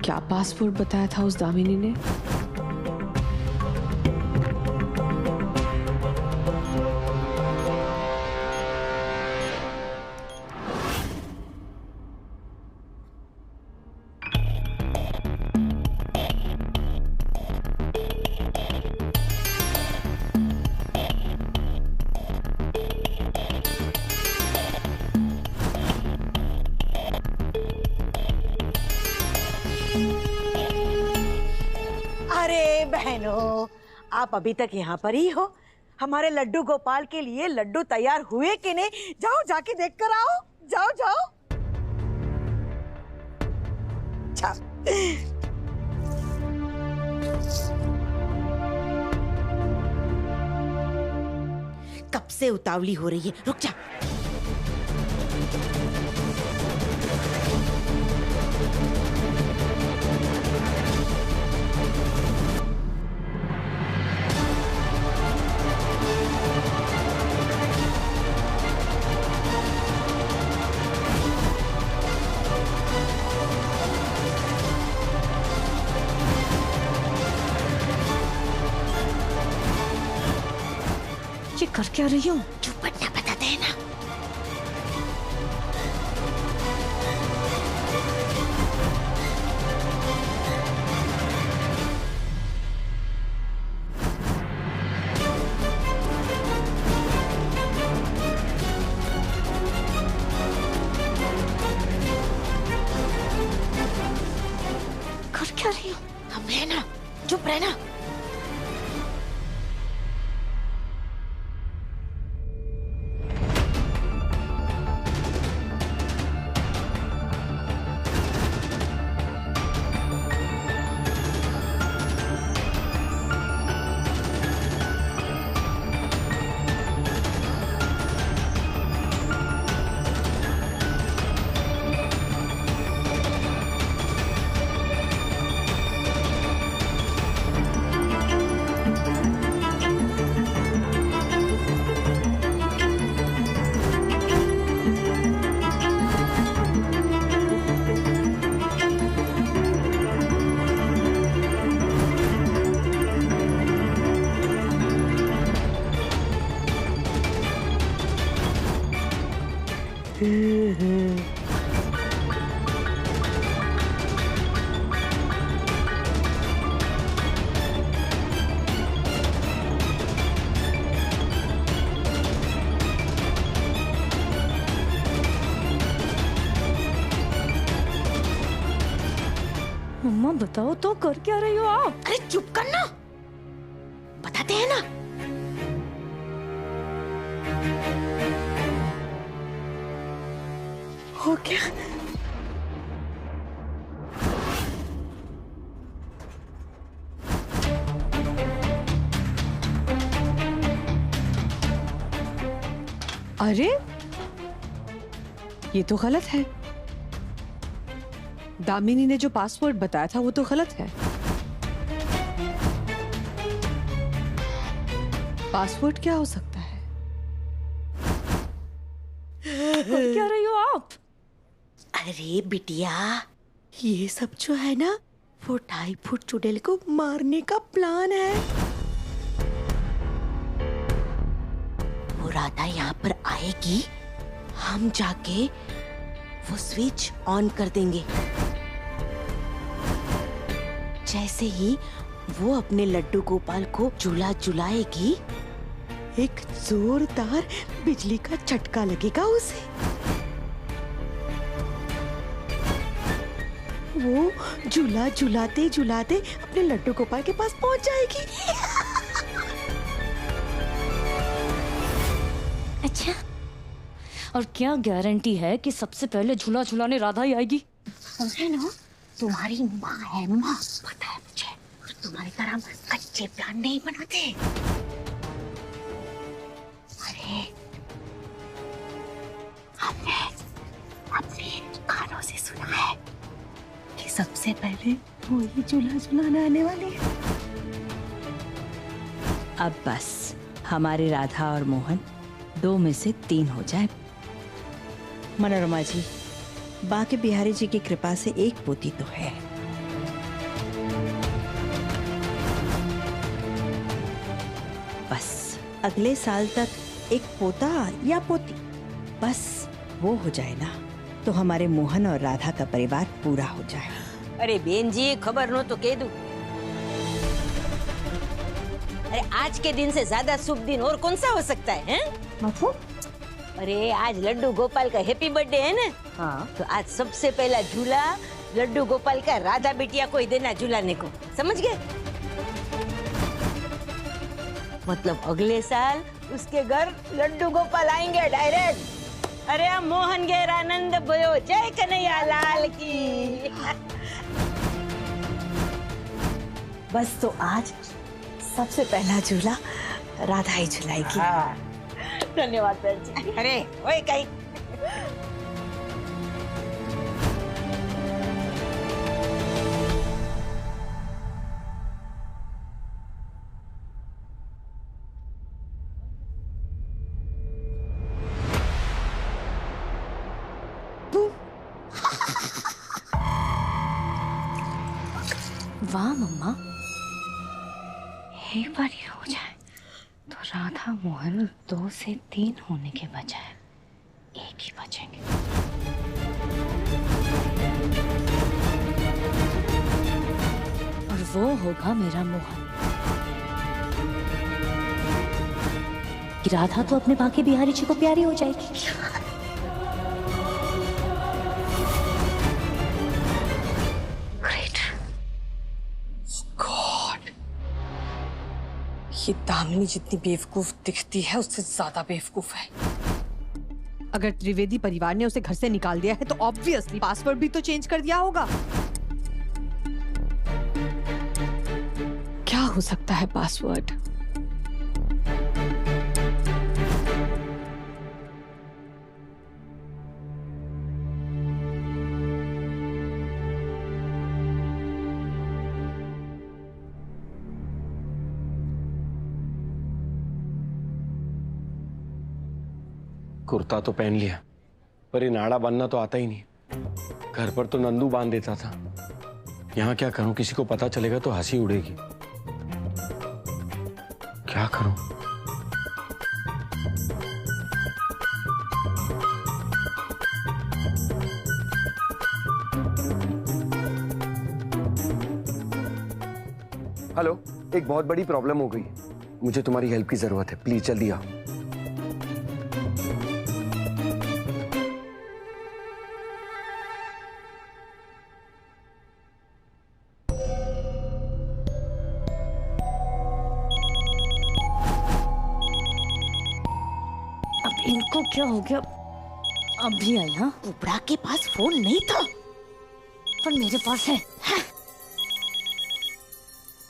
क्या पासवर्ड बताया था उस दामिनी ने? अरे बहनों, आप अभी तक यहाँ पर ही हो? हमारे लड्डू गोपाल के लिए लड्डू तैयार हुए कि नहीं? जाओ जाके देख कर आओ। जाओ जाओ जाओ। कब से उतावली हो रही है, रुक जा। ये कर क्या रही हो? चुप ना, बताते हैं ना। कर क्या रही हो? हम है ना, चुप रहना। मम्मा बताओ तो, कर क्या रही हो आप? अरे चुप करना, बताते हैं ना। हो क्या? अरे ये तो गलत है। दामिनी ने जो पासवर्ड बताया था वो तो गलत है। पासवर्ड क्या हो सकता है? कर क्या रही हो आप? अरे बिटिया, ये सब जो है ना, वो 2.5 फुट चुड़ैल को मारने का प्लान है। वो राधा यहाँ पर आएगी, हम जाके वो स्विच ऑन कर देंगे। जैसे ही वो अपने लड्डू गोपाल को झूला झुलाएगी, एक जोरदार बिजली का झटका लगेगा उसे। वो झूला झुलाते झुलाते अपने लड्डू गोपाल के पास पहुंच जाएगी। अच्छा, और क्या गारंटी है कि सबसे पहले झूला झुलाने राधा ही आएगी? समझे ना, तुम्हारी माँ है माँ, पता है मुझे। और तुम्हारी तरह हम कच्चे प्लान नहीं बनाते। अरे हमने अपने कानों से सुना है कि सबसे पहले वो ही झूला झुलाने आने वाली है। अब बस हमारे राधा और मोहन 2 में से 3 हो जाए। मनोरमा जी, बांके बिहारी जी की कृपा से एक पोती तो है। बस अगले साल तक एक पोता या पोती, बस वो हो जाए ना तो हमारे मोहन और राधा का परिवार पूरा हो जाए। अरे बेन जी, खबर नो तो कह दूं। अरे आज के दिन से ज्यादा शुभ दिन और कौन सा हो सकता है, हैं? मतलब? अरे आज लड्डू गोपाल का हैप्पी बर्थडे है ना। हाँ। तो आज सबसे पहला झूला लड्डू गोपाल का राधा बिटिया को ही देना झूलाने को, समझ गए? मतलब अगले साल उसके घर लड्डू गोपाल आएंगे डायरेक्ट। अरे मोहन गैर आनंद भयो, जय कन्हैया लाल की। बस तो आज सबसे पहला झूला राधा ही झुलाएगी। हाँ। धन्यवाद बहन जी। अरे ओए कहीं वाह मम्मा, एक बार ये हो जाए तो राधा मोहन 2 से 3 होने के बजाय 1 ही बचेंगे। और वो होगा मेरा मोहन। कि राधा तो अपने बाकी बिहारी जी को प्यारी हो जाएगी। ये दामिनी जितनी बेवकूफ दिखती है उससे ज्यादा बेवकूफ है। अगर त्रिवेदी परिवार ने उसे घर से निकाल दिया है तो ऑब्वियसली पासवर्ड भी तो चेंज कर दिया होगा। क्या हो सकता है पासवर्ड? कुर्ता तो पहन लिया, पर ये नाड़ा बांधना तो आता ही नहीं। घर पर तो नंदू बांध देता था, यहाँ क्या करूं? किसी को पता चलेगा तो हंसी उड़ेगी। क्या करूं? हेलो, एक बहुत बड़ी प्रॉब्लम हो गई। मुझे तुम्हारी हेल्प की जरूरत है, प्लीज जल्दी आओ। इनको क्या हो गया? अभी आई। हाँ, कुबड़ा के पास फोन नहीं था, पर मेरे पास है।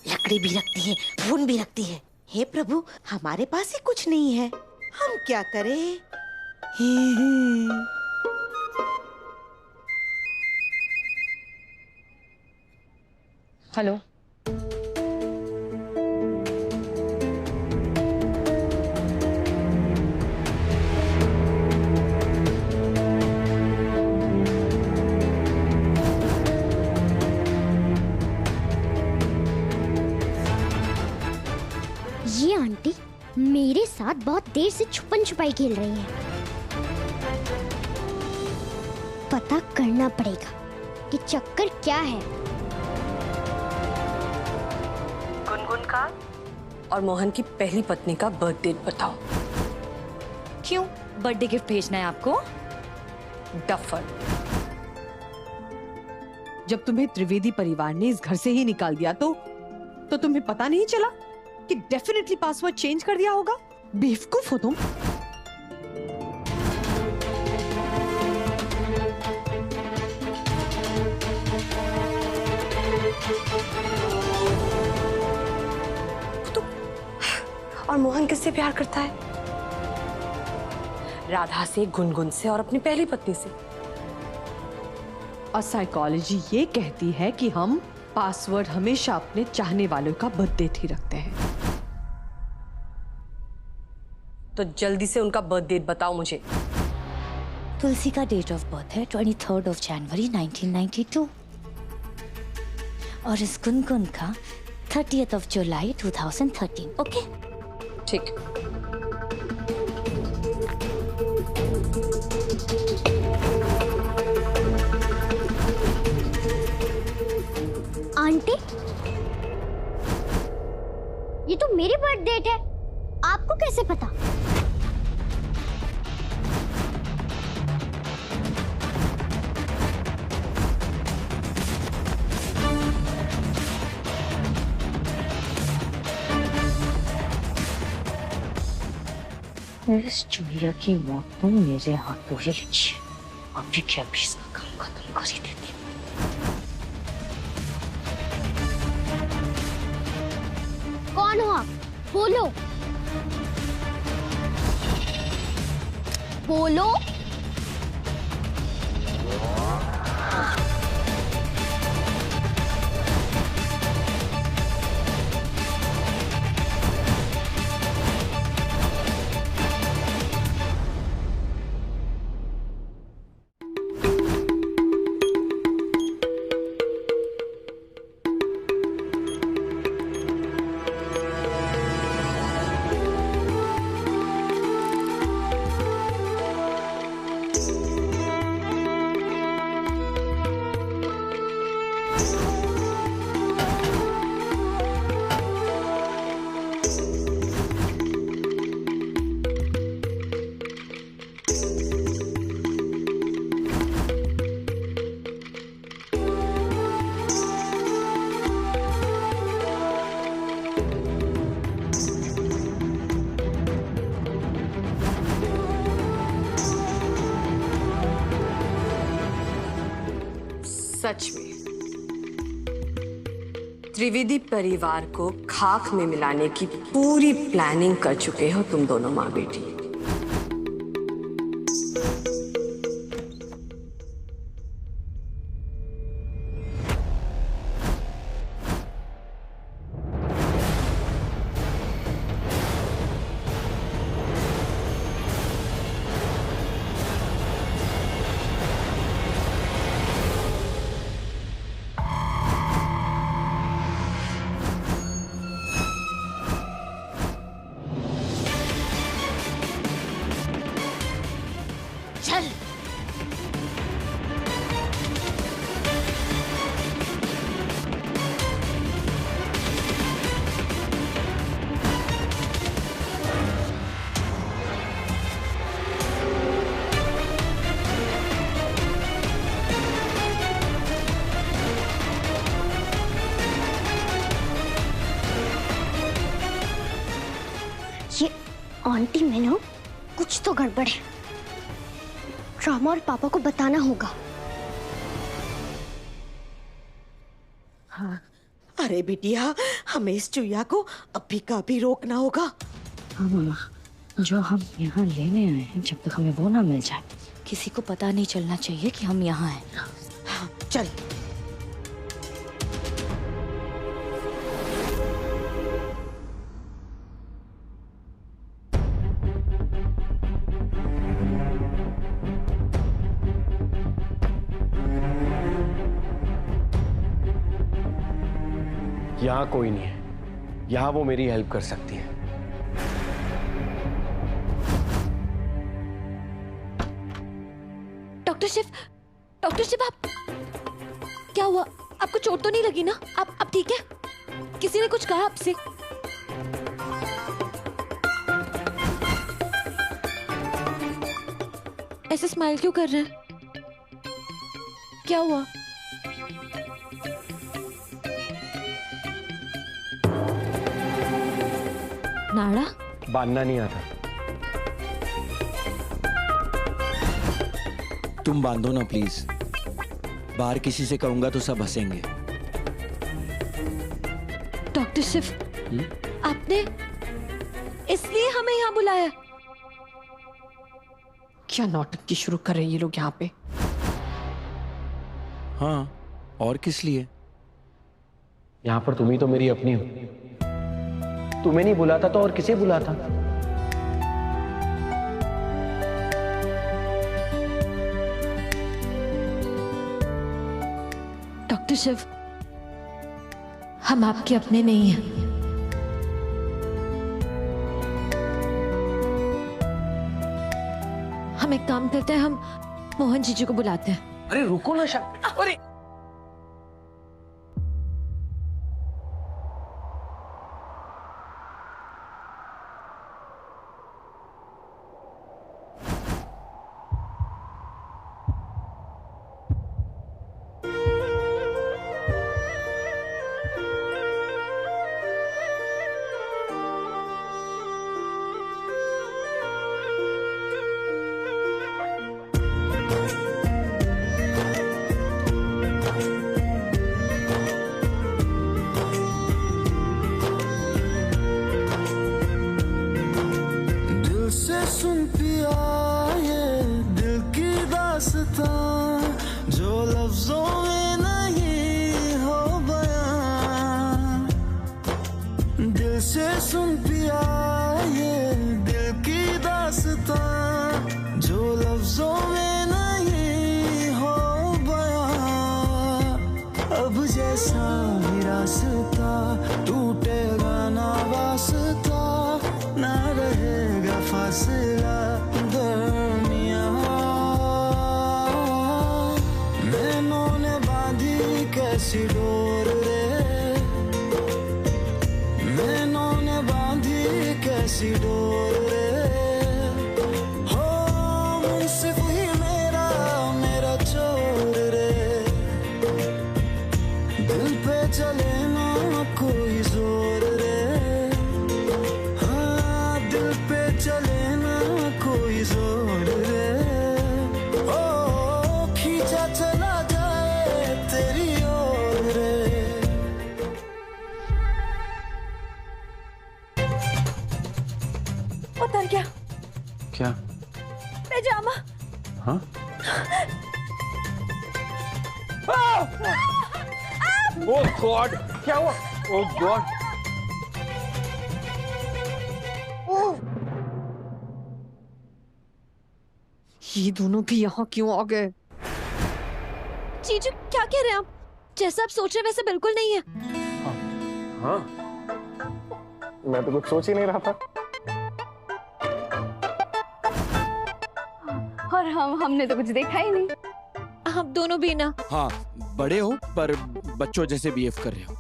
लकड़ी भी रखती है, फोन भी रखती है। हे प्रभु, हमारे पास ही कुछ नहीं है, हम क्या करें? हेलो, ये आंटी मेरे साथ बहुत देर से छुपन छुपाई खेल रही हैं। पता करना पड़ेगा कि चक्कर क्या है। गुनगुन का और मोहन की पहली पत्नी का बर्थ डेट बताओ। क्यों? बर्थडे गिफ्ट भेजना है आपको? डफर। जब तुम्हें त्रिवेदी परिवार ने इस घर से ही निकाल दिया तो तुम्हें पता नहीं चला कि डेफिनेटली पासवर्ड चेंज कर दिया होगा? बेवकूफ हो तुम। और मोहन किससे प्यार करता है? राधा से, गुनगुन से और अपनी पहली पत्नी से। और साइकोलॉजी ये कहती है कि हम पासवर्ड हमेशा अपने चाहने वालों का बर्थ डेट ही रखते हैं। तो जल्दी से उनका बर्थ डेट बताओ मुझे। तुलसी का डेट ऑफ बर्थ है 23 जनवरी 1992 और इस गुनगुन का 30 जुलाई 2013। ओके, ठीक। आंटी, ये तो मेरी बर्थ डेट है, आपको कैसे पता? इस चुहिया की मौत तो मेरे हाथों ही अच्छी है। अभी क्या भी इसका काम खत्म कर ही देती हूँ। कौन हो आप? बोलो बोलो। सच में त्रिवेदी परिवार को खाक में मिलाने की पूरी प्लानिंग कर चुके हो तुम दोनों माँ बेटी। चल। ये आंटी में ना कुछ तो गड़बड़ है। रामा और पापा को बताना होगा। हाँ, अरे बिटिया, हमें इस चुहिया को अभी का अभी रोकना होगा। हाँ मामा, जो हम यहाँ लेने आए हैं, जब तक हमें वो ना मिल जाए, किसी को पता नहीं चलना चाहिए कि हम यहाँ हैं। हाँ, चल। यहाँ कोई नहीं है, यहाँ वो मेरी हेल्प कर सकती है। डॉक्टर शिव, आप क्या हुआ? आपको चोट तो नहीं लगी ना? आप ठीक है? किसी ने कुछ कहा आपसे? ऐसे स्माइल क्यों कर रहे हैं? क्या हुआ? नाड़ा बांधना नहीं आता। तुम बांधो ना प्लीज, बाहर किसी से कहूंगा तो सब हंसेंगे। डॉक्टर शिव, आपने इसलिए हमें यहाँ बुलाया? क्या नौटंकी शुरू कर रहे हैं ये लोग यहाँ पे? हाँ, और किस लिए? यहाँ पर तुम ही तो मेरी अपनी हो। तुम्हें नहीं बुलाता तो और किसे बुलाता? डॉक्टर शिव, हम आपके अपने नहीं हैं। काम करते हैं, हम मोहन जीजू को बुलाते हैं। अरे रुको ना शक्ति। अरे सुन पिया ये दिल की दास्तां जो लफ्जों में नहीं हो बयां, दिल से सुन पिया ये दिल की दास्तां जो लफ्जों में नहीं हो बयां। अब जैसा ही रास्ता टूटेगा ना वास्ता, ना रहेगा फासला दरमियां। नैनों ने बांधी कैसी डोर रे, नैनों ने बांधी कैसी डोर रे। हो मुंसिफ ही मेरा मेरा चोर रे, दिल पे चले ना कोई जोर रे। चले ना कोई जोर रे, ओ खींचा चला जाए तेरी ओर रे। उतर क्या? क्या? पैजामा। हाँ? ओह गॉड, क्या हुआ? ओह गॉड। ये दोनों भी यहाँ क्यों आ गए? जीजू क्या कह रहे हैं आप? जैसा आप सोच रहे वैसे बिल्कुल नहीं है। हाँ, मैं तो कुछ सोच ही नहीं रहा था। और हमने तो कुछ देखा ही नहीं। हम दोनों भी ना। हाँ, बड़े हो पर बच्चों जैसे बिहेव कर रहे हो।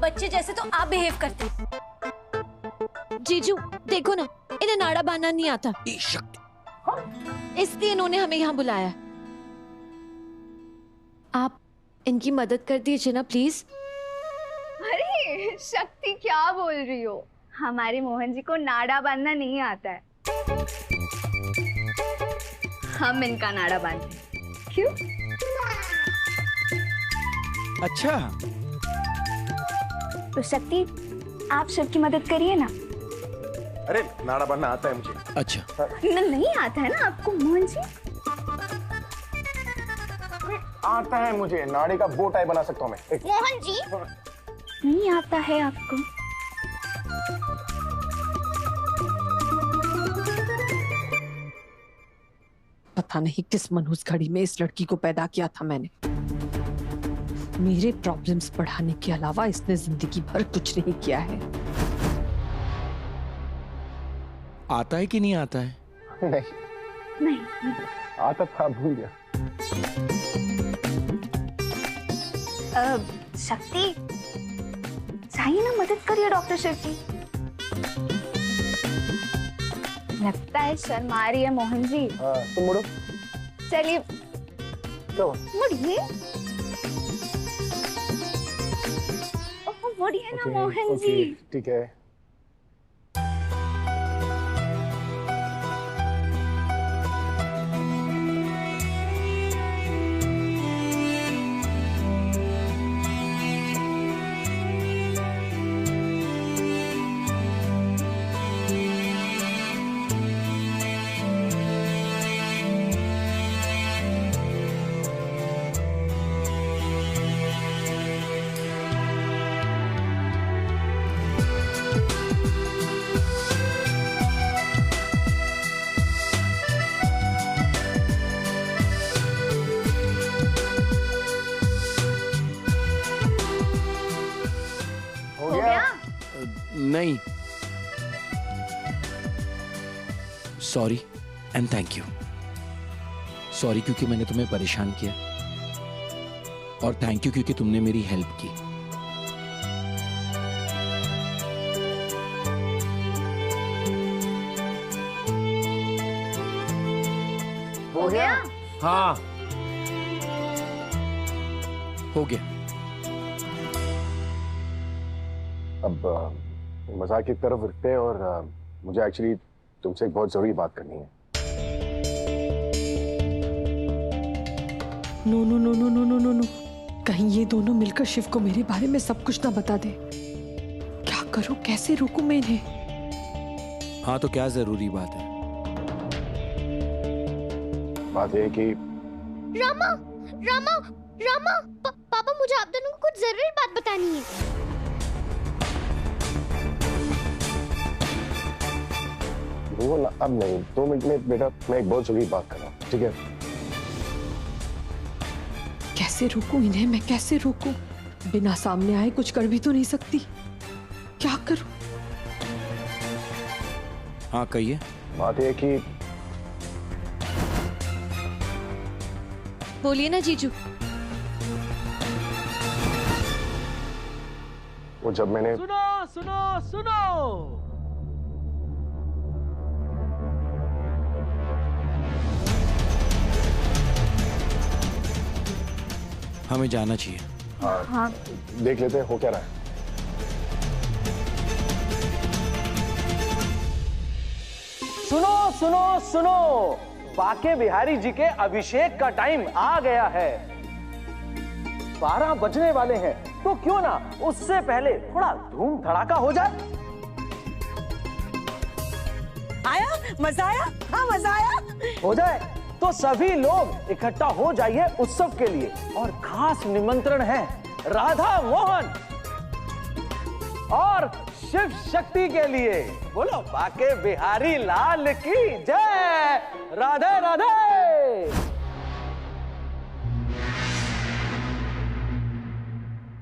बच्चे जैसे तो आप बिहेव करते। जीजू देखो ना, इन्हें नाड़ा बांधना नहीं आता, इसलिए इन्होंने हमें यहाँ बुलाया। आप इनकी मदद कर दीजिए ना प्लीज। अरे शक्ति क्या बोल रही हो? हमारे मोहन जी को नाड़ा बांधना नहीं आता है, हम इनका नाड़ा बांधते हैं। क्यों? अच्छा, तो शक्ति आप शिव की मदद करिए ना। अरे नाड़ा बांधना आता है मुझे। अच्छा। नहीं आता है ना आपको मोहन जी? आता है मुझे, नाड़ी का बो टाई बना सकता हूँ मैं। मोहन जी नहीं आता है आपको? पता नहीं किस मनहूस घड़ी में इस लड़की को पैदा किया था मैंने। मेरे प्रॉब्लम्स बढ़ाने के अलावा इसने जिंदगी भर कुछ नहीं किया है। आता है कि नहीं आता है? नहीं आता था, भूल गया। शक्ति चाहिए ना, मदद करिए डॉक्टर शिव की। लगता है शर्मा रही है मोहन जी। तुम मुड़ो। चलिए मुड़िए। मुड़िए ना मोहन जी। ठीक है। नहीं, sorry and thank you. Sorry क्योंकि मैंने तुम्हें परेशान किया, और थैंक यू क्योंकि तुमने मेरी हेल्प की। हो गया? हाँ हो गया। अब मजाक की तरफ रखते हैं और मुझे एक्चुअली तुमसे एक बहुत जरूरी बात करनी है। No no no no no no no no, कहीं ये दोनों मिलकर शिव को मेरे बारे में सब कुछ ना बता दे। क्या करूं, कैसे रोकूं मैं इन्हें? हाँ तो क्या जरूरी बात है? बात यह है कि रामा रामा रामा पापा, मुझे आप दोनों को कुछ जरूरी बात बतानी है। अब नहीं, 2 मिनट में बेटा, मैं एक बहुत जरूरी बात कर रहा हूँ, ठीक है? कैसे रोकूं इन्हें, मैं कैसे रोकूं? बिना सामने आए कुछ कर भी तो नहीं सकती। क्या करूं? हाँ कहिए। बात यह है कि बोलिए ना जीजू। वो जब मैंने सुनो सुनो सुनो, हमें जाना चाहिए। हाँ देख लेते हैं हो क्या रहा है। सुनो सुनो सुनो, बाके बिहारी जी के अभिषेक का टाइम आ गया है। 12 बजने वाले हैं, तो क्यों ना उससे पहले थोड़ा धूम धड़ाका हो जाए। आया मजा आया? हाँ मजा आया। हो जाए तो सभी लोग इकट्ठा हो जाइए उत्सव के लिए, और खास निमंत्रण है राधा मोहन और शिव शक्ति के लिए। बोलो बाके बिहारी लाल की जय। राधे राधे।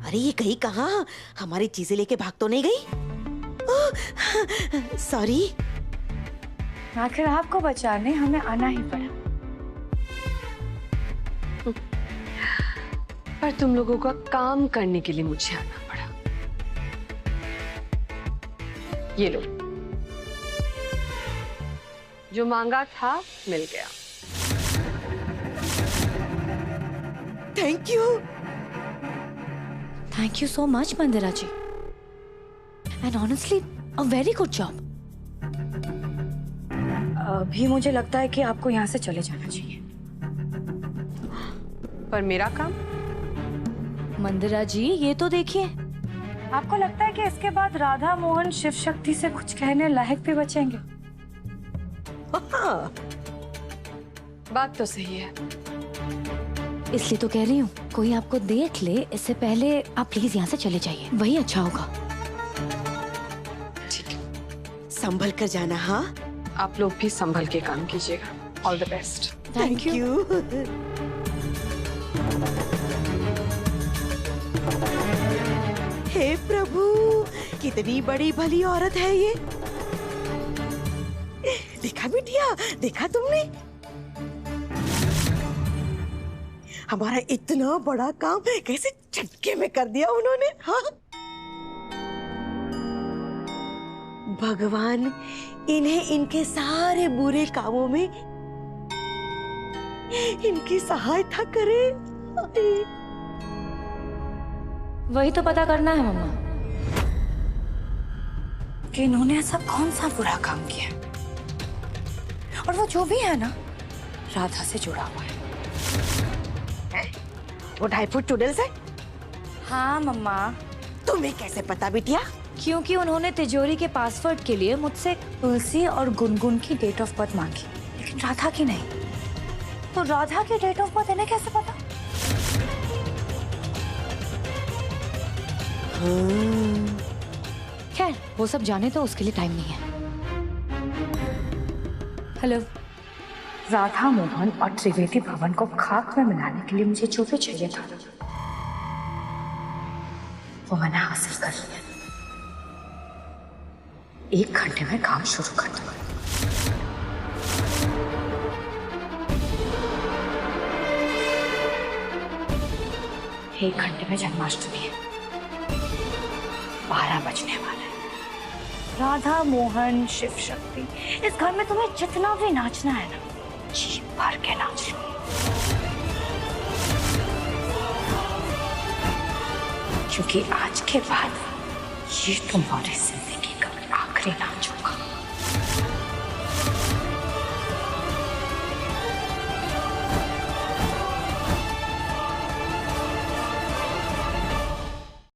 अरे ये गई कहाँ? हमारी चीजें लेके भाग तो नहीं गई? सॉरी। आखिर आपको बचाने हमें आना ही पड़ा। पर तुम लोगों का काम करने के लिए मुझे आना पड़ा। ये लो, जो मांगा था मिल गया। Thank you. Thank you so much Mandira ji, and honestly a very good job. अभी मुझे लगता है कि आपको यहाँ से चले जाना चाहिए। पर मेरा काम? मंदिरा जी ये तो देखिए, आपको लगता है कि इसके बाद राधा मोहन शिव शक्ति से कुछ कहने लायक भी बचेंगे? बात तो सही है। इसलिए तो कह रही हूँ, कोई आपको देख ले इससे पहले आप प्लीज यहाँ से चले जाइए, वही अच्छा होगा। ठीक है, संभल कर जाना। हाँ आप लोग भी संभल के काम कीजिएगा। All the best. Thank you. हे प्रभु, कितनी बड़ी भली औरत है ये। देखा बिटिया, देखा तुमने? हमारा इतना बड़ा काम कैसे झटके में कर दिया उन्होंने। हाँ भगवान इन्हें इनके सारे बुरे कामों में इनकी सहायता करे। वही तो पता करना है मम्मा कि इन्होंने ऐसा कौन सा बुरा काम किया, और वो जो भी है ना राधा से जुड़ा हुआ है। वो 2.5 फुट टूडल्स है? हाँ मम्मा। तुम्हें कैसे पता बिटिया? क्योंकि उन्होंने तिजोरी के पासवर्ड के लिए मुझसे तुलसी और गुनगुन की डेट ऑफ बर्थ मांगी, लेकिन राधा की नहीं। तो राधा की डेट ऑफ बर्थ इन्हें कैसे पता? खैर वो सब जाने तो उसके लिए टाइम नहीं है। हेलो, राधा मोहन और त्रिवेदी भवन को खाक में मिलाने के लिए मुझे जो भी चाहिए था वो मैंने हासिल कर लिया। 1 घंटे में काम शुरू कर दूंगा। 1 घंटे में जन्माष्टमी है, 12 बजने वाले हैं। राधा मोहन शिव शक्ति, इस घर में तुम्हें जितना भी नाचना है ना, जी भर के नाच लो। क्योंकि आज के बाद ये तुम्हारी जिंदगी का आखिरी नाच होगा।